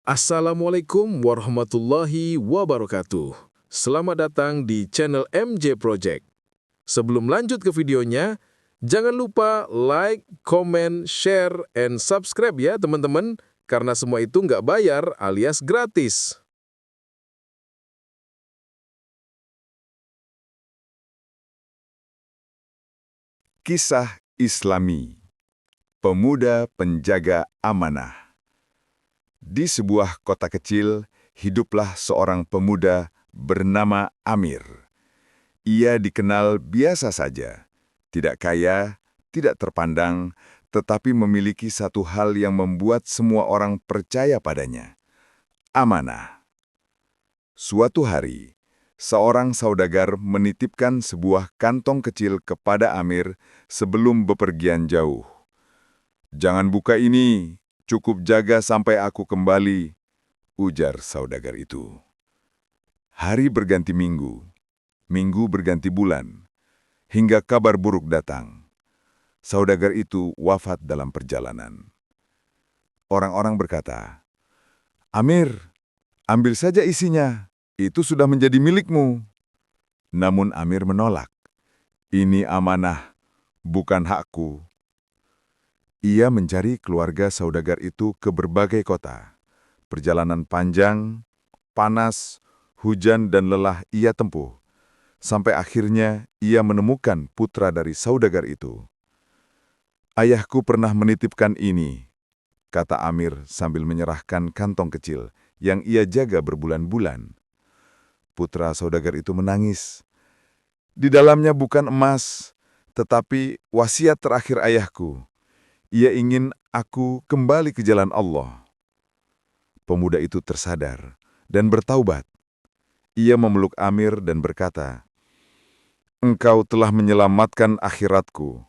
Assalamualaikum warahmatullahi wabarakatuh. Selamat datang di channel MJ Project. Sebelum lanjut ke videonya, jangan lupa like, comment, share, and subscribe ya teman-teman, karena semua itu nggak bayar alias gratis. Kisah Islami, pemuda penjaga amanah. Di sebuah kota kecil, hiduplah seorang pemuda bernama Amir. Ia dikenal biasa saja, tidak kaya, tidak terpandang, tetapi memiliki satu hal yang membuat semua orang percaya padanya: amanah. Suatu hari, seorang saudagar menitipkan sebuah kantong kecil kepada Amir sebelum bepergian jauh. "Jangan buka ini, cukup jaga sampai aku kembali," ujar saudagar itu. Hari berganti minggu, minggu berganti bulan, hingga kabar buruk datang. Saudagar itu wafat dalam perjalanan. Orang-orang berkata, "Amir, ambil saja isinya, itu sudah menjadi milikmu." Namun Amir menolak. "Ini amanah, bukan hakku." Ia mencari keluarga saudagar itu ke berbagai kota. Perjalanan panjang, panas, hujan dan lelah ia tempuh. Sampai akhirnya ia menemukan putra dari saudagar itu. "Ayahku pernah menitipkan ini," kata Amir sambil menyerahkan kantong kecil yang ia jaga berbulan-bulan. Putra saudagar itu menangis. "Di dalamnya bukan emas, tetapi wasiat terakhir ayahku. Ia ingin aku kembali ke jalan Allah." Pemuda itu tersadar dan bertaubat. Ia memeluk Amir dan berkata, "Engkau telah menyelamatkan akhiratku.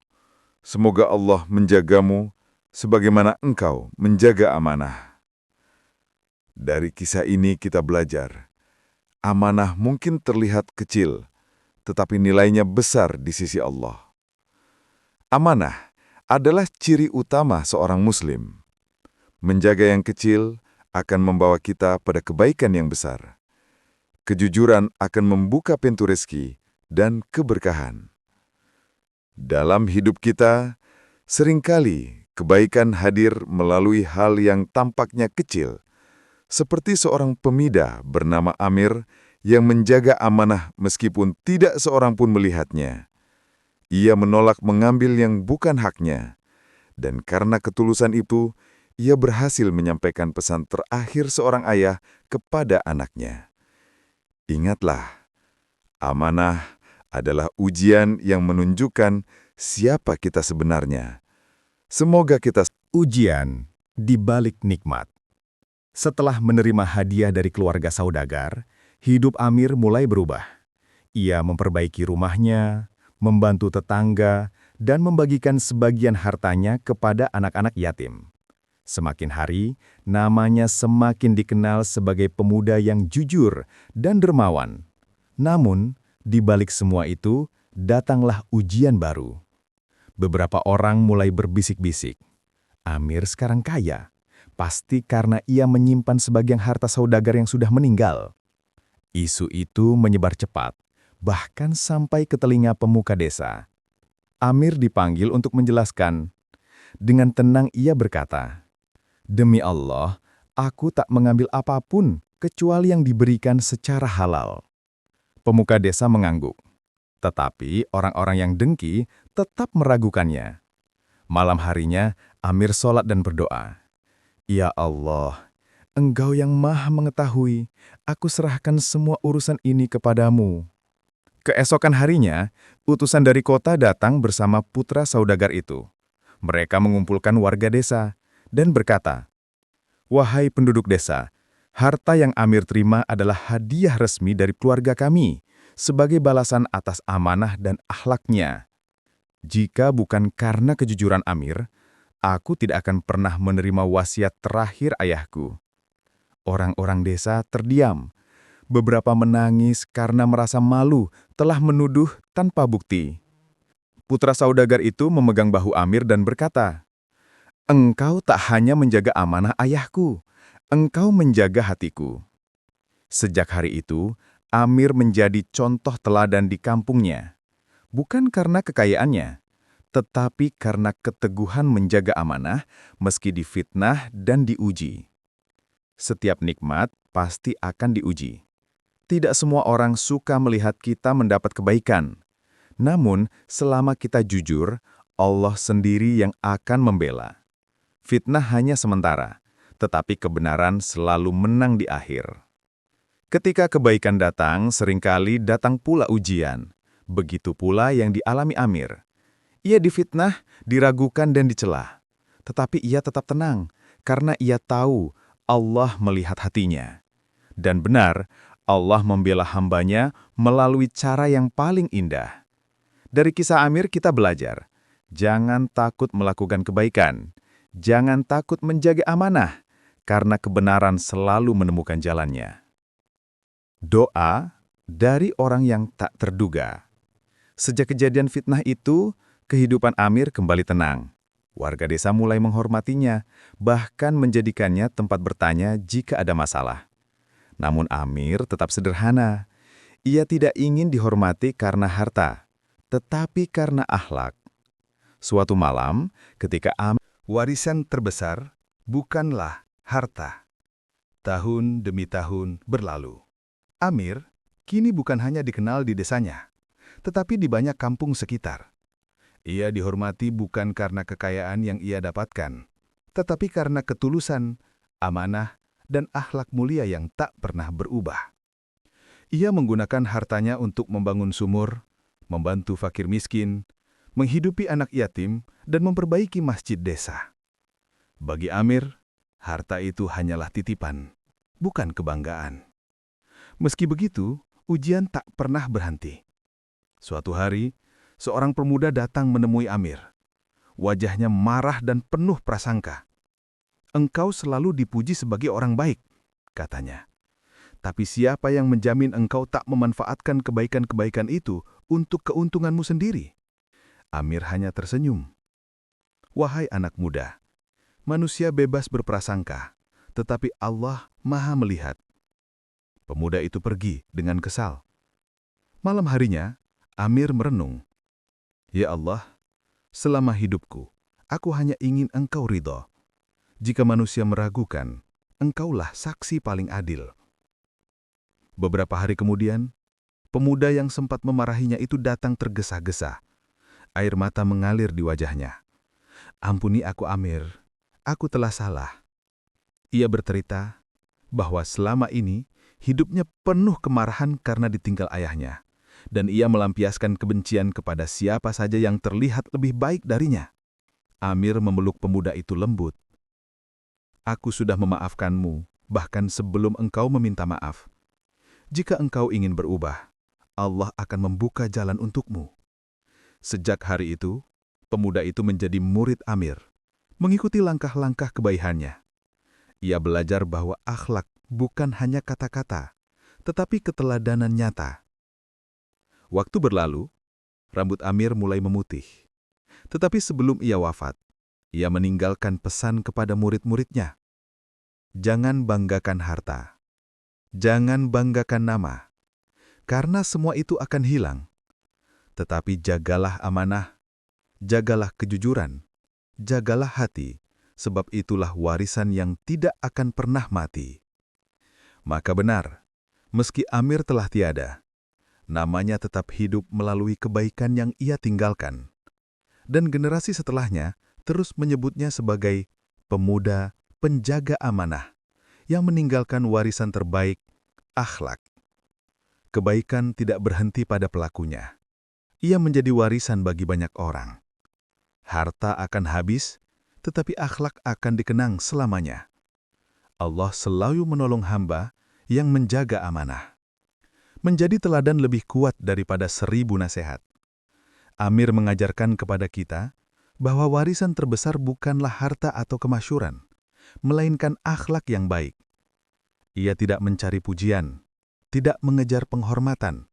Semoga Allah menjagamu sebagaimana engkau menjaga amanah." Dari kisah ini kita belajar, amanah mungkin terlihat kecil, tetapi nilainya besar di sisi Allah. Amanah adalah ciri utama seorang Muslim. Menjaga yang kecil akan membawa kita pada kebaikan yang besar. Kejujuran akan membuka pintu rezeki dan keberkahan. Dalam hidup kita, seringkali kebaikan hadir melalui hal yang tampaknya kecil, seperti seorang pemida bernama Amir yang menjaga amanah meskipun tidak seorang pun melihatnya. Ia menolak mengambil yang bukan haknya, dan karena ketulusan itu, ia berhasil menyampaikan pesan terakhir seorang ayah kepada anaknya. Ingatlah, amanah adalah ujian yang menunjukkan siapa kita sebenarnya. Semoga kita Ujian di balik nikmat. Setelah menerima hadiah dari keluarga saudagar, hidup Amir mulai berubah. Ia memperbaiki rumahnya, membantu tetangga, dan membagikan sebagian hartanya kepada anak-anak yatim. Semakin hari, namanya semakin dikenal sebagai pemuda yang jujur dan dermawan. Namun, di balik semua itu, datanglah ujian baru. Beberapa orang mulai berbisik-bisik, "Amir sekarang kaya, pasti karena ia menyimpan sebagian harta saudagar yang sudah meninggal." Isu itu menyebar cepat, bahkan sampai ke telinga pemuka desa. Amir dipanggil untuk menjelaskan. Dengan tenang ia berkata, "Demi Allah, aku tak mengambil apapun kecuali yang diberikan secara halal." Pemuka desa mengangguk, tetapi orang-orang yang dengki tetap meragukannya. Malam harinya, Amir sholat dan berdoa. "Ya Allah, Engkau yang Maha Mengetahui, aku serahkan semua urusan ini kepadamu." Keesokan harinya, utusan dari kota datang bersama putra saudagar itu. Mereka mengumpulkan warga desa dan berkata, "Wahai penduduk desa, harta yang Amir terima adalah hadiah resmi dari keluarga kami sebagai balasan atas amanah dan akhlaknya. Jika bukan karena kejujuran Amir, aku tidak akan pernah menerima wasiat terakhir ayahku." Orang-orang desa terdiam. Beberapa menangis karena merasa malu telah menuduh tanpa bukti. Putra saudagar itu memegang bahu Amir dan berkata, "Engkau tak hanya menjaga amanah ayahku, Engkau menjaga hatiku. Sejak hari itu, Amir menjadi contoh teladan di kampungnya. Bukan karena kekayaannya, tetapi karena keteguhan menjaga amanah meski difitnah dan diuji. Setiap nikmat pasti akan diuji. Tidak semua orang suka melihat kita mendapat kebaikan. Namun, selama kita jujur, Allah sendiri yang akan membela. Fitnah hanya sementara, tetapi kebenaran selalu menang di akhir. Ketika kebaikan datang, seringkali datang pula ujian. Begitu pula yang dialami Amir. Ia difitnah, diragukan dan dicela. Tetapi ia tetap tenang, karena ia tahu Allah melihat hatinya. Dan benar, Allah membela hambanya melalui cara yang paling indah. Dari kisah Amir kita belajar, jangan takut melakukan kebaikan, jangan takut menjaga amanah, karena kebenaran selalu menemukan jalannya. Doa dari orang yang tak terduga. Sejak kejadian fitnah itu, kehidupan Amir kembali tenang. Warga desa mulai menghormatinya, bahkan menjadikannya tempat bertanya jika ada masalah. Namun Amir tetap sederhana. Ia tidak ingin dihormati karena harta, tetapi karena akhlak. Suatu malam, ketika Amir, Warisan terbesar bukanlah harta. Tahun demi tahun berlalu. Amir kini bukan hanya dikenal di desanya, tetapi di banyak kampung sekitar. Ia dihormati bukan karena kekayaan yang ia dapatkan, tetapi karena ketulusan, amanah, dan akhlak mulia yang tak pernah berubah. Ia menggunakan hartanya untuk membangun sumur, membantu fakir miskin, menghidupi anak yatim, dan memperbaiki masjid desa. Bagi Amir, harta itu hanyalah titipan, bukan kebanggaan. Meski begitu, ujian tak pernah berhenti. Suatu hari, seorang pemuda datang menemui Amir. Wajahnya marah dan penuh prasangka. "Engkau selalu dipuji sebagai orang baik," katanya. "Tapi siapa yang menjamin engkau tak memanfaatkan kebaikan-kebaikan itu untuk keuntunganmu sendiri?" Amir hanya tersenyum. "Wahai anak muda, manusia bebas berprasangka, tetapi Allah Maha melihat." Pemuda itu pergi dengan kesal. Malam harinya, Amir merenung. "Ya Allah, selama hidupku, aku hanya ingin Engkau ridho. Jika manusia meragukan, Engkaulah saksi paling adil." Beberapa hari kemudian, pemuda yang sempat memarahinya itu datang tergesa-gesa. Air mata mengalir di wajahnya. "Ampuni aku, Amir. Aku telah salah." Ia bercerita bahwa selama ini hidupnya penuh kemarahan karena ditinggal ayahnya, dan ia melampiaskan kebencian kepada siapa saja yang terlihat lebih baik darinya. Amir memeluk pemuda itu lembut. "Aku sudah memaafkanmu, bahkan sebelum engkau meminta maaf. Jika engkau ingin berubah, Allah akan membuka jalan untukmu." Sejak hari itu, pemuda itu menjadi murid Amir, mengikuti langkah-langkah kebaikannya. Ia belajar bahwa akhlak bukan hanya kata-kata, tetapi keteladanan nyata. Waktu berlalu, rambut Amir mulai memutih. Tetapi sebelum ia wafat, ia meninggalkan pesan kepada murid-muridnya. Jangan banggakan harta. Jangan banggakan nama. Karena semua itu akan hilang. Tetapi jagalah amanah, jagalah kejujuran, jagalah hati, sebab itulah warisan yang tidak akan pernah mati. Maka benar, meski Amir telah tiada, namanya tetap hidup melalui kebaikan yang ia tinggalkan. Dan generasi setelahnya terus menyebutnya sebagai pemuda penjaga amanah yang meninggalkan warisan terbaik, akhlak. Kebaikan tidak berhenti pada pelakunya. Ia menjadi warisan bagi banyak orang. Harta akan habis, tetapi akhlak akan dikenang selamanya. Allah selalu menolong hamba yang menjaga amanah. Menjadi teladan lebih kuat daripada 1000 nasihat. Amir mengajarkan kepada kita bahwa warisan terbesar bukanlah harta atau kemasyhuran, melainkan akhlak yang baik. Ia tidak mencari pujian, tidak mengejar penghormatan.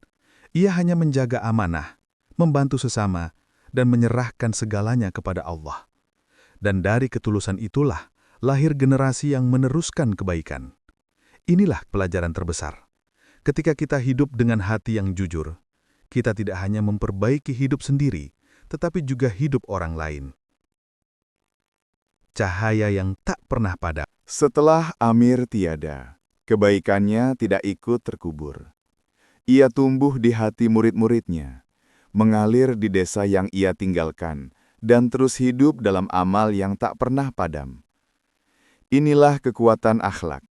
Ia hanya menjaga amanah, membantu sesama, dan menyerahkan segalanya kepada Allah. Dan dari ketulusan itulah lahir generasi yang meneruskan kebaikan. Inilah pelajaran terbesar. Ketika kita hidup dengan hati yang jujur, kita tidak hanya memperbaiki hidup sendiri, tetapi juga hidup orang lain. Cahaya yang tak pernah padam. Setelah Amir tiada, kebaikannya tidak ikut terkubur. Ia tumbuh di hati murid-muridnya, mengalir di desa yang ia tinggalkan, dan terus hidup dalam amal yang tak pernah padam. Inilah kekuatan akhlak.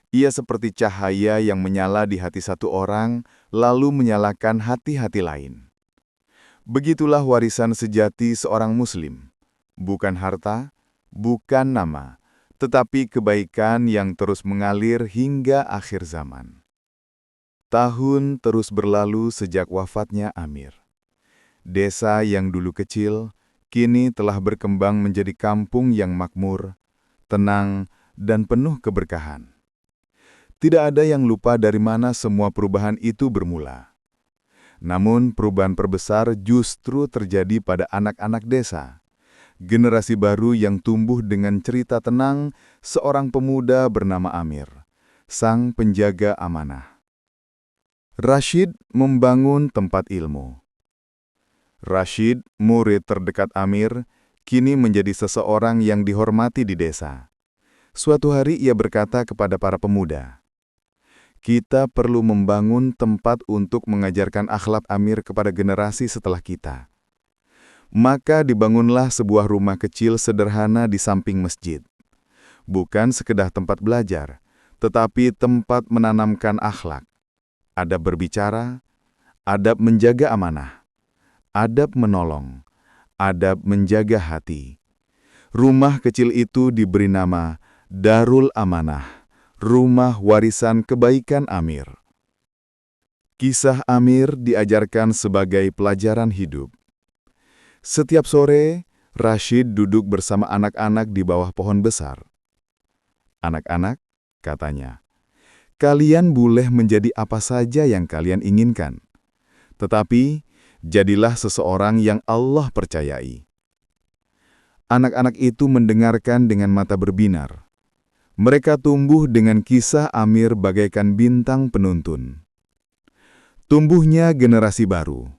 Ia seperti cahaya yang menyala di hati satu orang, lalu menyalakan hati-hati lain. Begitulah warisan sejati seorang Muslim. Bukan harta, bukan nama, tetapi kebaikan yang terus mengalir hingga akhir zaman. Tahun terus berlalu sejak wafatnya Amir. Desa yang dulu kecil, kini telah berkembang menjadi kampung yang makmur, tenang, dan penuh keberkahan. Tidak ada yang lupa dari mana semua perubahan itu bermula. Namun perubahan terbesar justru terjadi pada anak-anak desa. Generasi baru yang tumbuh dengan cerita tenang seorang pemuda bernama Amir, sang penjaga amanah. Rashid membangun tempat ilmu. Rashid, murid terdekat Amir, kini menjadi seseorang yang dihormati di desa. Suatu hari ia berkata kepada para pemuda, "Kita perlu membangun tempat untuk mengajarkan akhlak Amir kepada generasi setelah kita." Maka dibangunlah sebuah rumah kecil sederhana di samping masjid. Bukan sekedar tempat belajar, tetapi tempat menanamkan akhlak. Adab berbicara, adab menjaga amanah, adab menolong, adab menjaga hati. Rumah kecil itu diberi nama Darul Amanah, rumah warisan kebaikan Amir. Kisah Amir diajarkan sebagai pelajaran hidup. Setiap sore, Rashid duduk bersama anak-anak di bawah pohon besar. "Anak-anak," katanya, "kalian boleh menjadi apa saja yang kalian inginkan. Tetapi, jadilah seseorang yang Allah percayai." Anak-anak itu mendengarkan dengan mata berbinar. Mereka tumbuh dengan kisah Amir bagaikan bintang penuntun. Tumbuhnya generasi baru.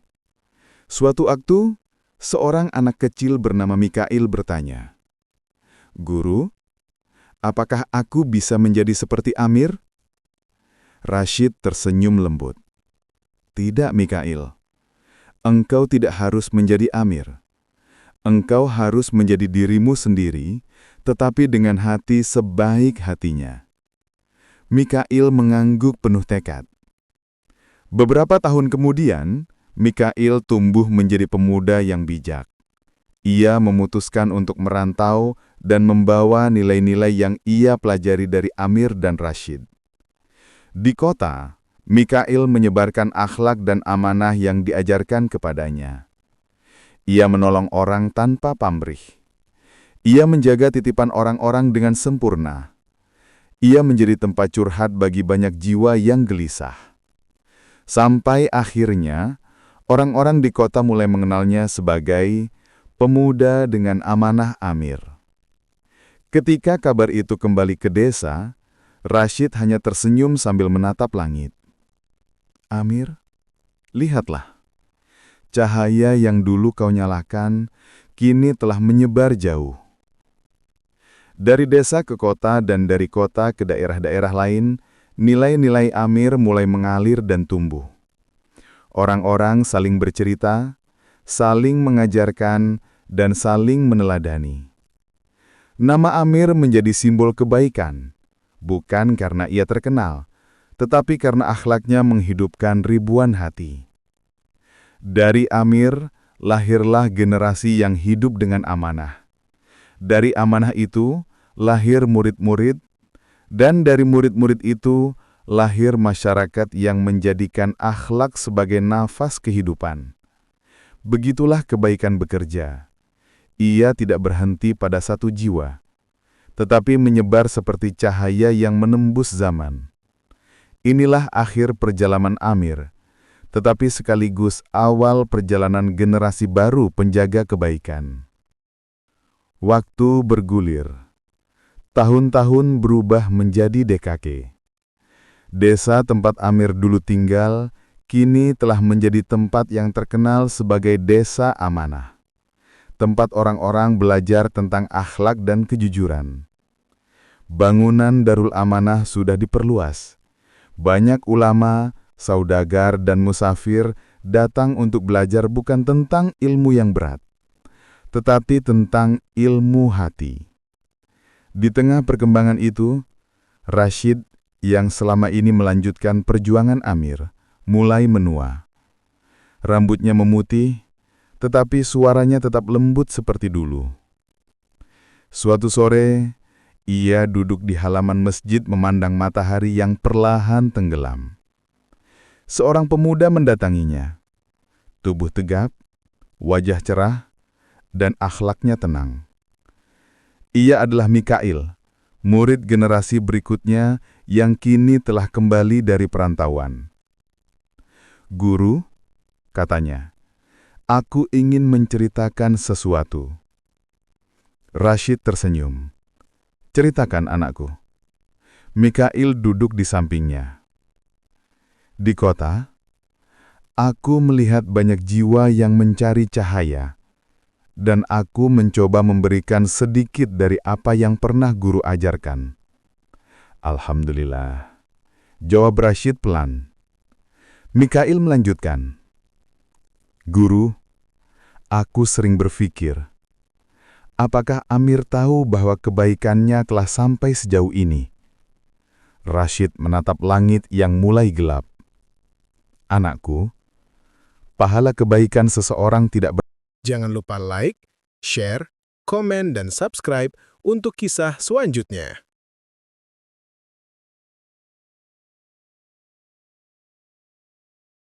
Suatu waktu, seorang anak kecil bernama Mikail bertanya, "Guru, apakah aku bisa menjadi seperti Amir?" Rashid tersenyum lembut. "Tidak, Mikail. Engkau tidak harus menjadi Amir. Engkau harus menjadi dirimu sendiri, tetapi dengan hati sebaik hatinya." Mikail mengangguk penuh tekad. Beberapa tahun kemudian, Mikail tumbuh menjadi pemuda yang bijak. Ia memutuskan untuk merantau dan membawa nilai-nilai yang ia pelajari dari Amir dan Rashid. Di kota, Mikail menyebarkan akhlak dan amanah yang diajarkan kepadanya. Ia menolong orang tanpa pamrih. Ia menjaga titipan orang-orang dengan sempurna. Ia menjadi tempat curhat bagi banyak jiwa yang gelisah. Sampai akhirnya, orang-orang di kota mulai mengenalnya sebagai pemuda dengan amanah Amir. Ketika kabar itu kembali ke desa, Rashid hanya tersenyum sambil menatap langit. "Amir, lihatlah. Cahaya yang dulu kau nyalakan, kini telah menyebar jauh." Dari desa ke kota dan dari kota ke daerah-daerah lain, nilai-nilai Amir mulai mengalir dan tumbuh. Orang-orang saling bercerita, saling mengajarkan, dan saling meneladani. Nama Amir menjadi simbol kebaikan, bukan karena ia terkenal, tetapi karena akhlaknya menghidupkan ribuan hati. Dari Amir, lahirlah generasi yang hidup dengan amanah. Dari amanah itu, lahir murid-murid, dan dari murid-murid itu, lahir masyarakat yang menjadikan akhlak sebagai nafas kehidupan. Begitulah kebaikan bekerja. Ia tidak berhenti pada satu jiwa, tetapi menyebar seperti cahaya yang menembus zaman. Inilah akhir perjalanan Amir, tetapi sekaligus awal perjalanan generasi baru penjaga kebaikan. Waktu bergulir. Tahun-tahun berubah menjadi dekade. Desa tempat Amir dulu tinggal, kini telah menjadi tempat yang terkenal sebagai Desa Amanah. Tempat orang-orang belajar tentang akhlak dan kejujuran. Bangunan Darul Amanah sudah diperluas. Banyak ulama, saudagar, dan musafir datang untuk belajar bukan tentang ilmu yang berat, tetapi tentang ilmu hati. Di tengah perkembangan itu, Rashid yang selama ini melanjutkan perjuangan Amir mulai menua. Rambutnya memutih, tetapi suaranya tetap lembut seperti dulu. Suatu sore, ia duduk di halaman masjid memandang matahari yang perlahan tenggelam. Seorang pemuda mendatanginya. Tubuh tegap, wajah cerah, dan akhlaknya tenang. Ia adalah Mikail, murid generasi berikutnya yang kini telah kembali dari perantauan. "Guru," katanya, "aku ingin menceritakan sesuatu." Rashid tersenyum. "Ceritakan, anakku." Mikail duduk di sampingnya. "Di kota, aku melihat banyak jiwa yang mencari cahaya, dan aku mencoba memberikan sedikit dari apa yang pernah guru ajarkan." "Alhamdulillah," jawab Rashid pelan. Mikail melanjutkan, "Guru, aku sering berpikir, apakah Amir tahu bahwa kebaikannya telah sampai sejauh ini?" Rashid menatap langit yang mulai gelap. "Anakku, pahala kebaikan seseorang tidak Jangan lupa like, share, komen, dan subscribe untuk kisah selanjutnya.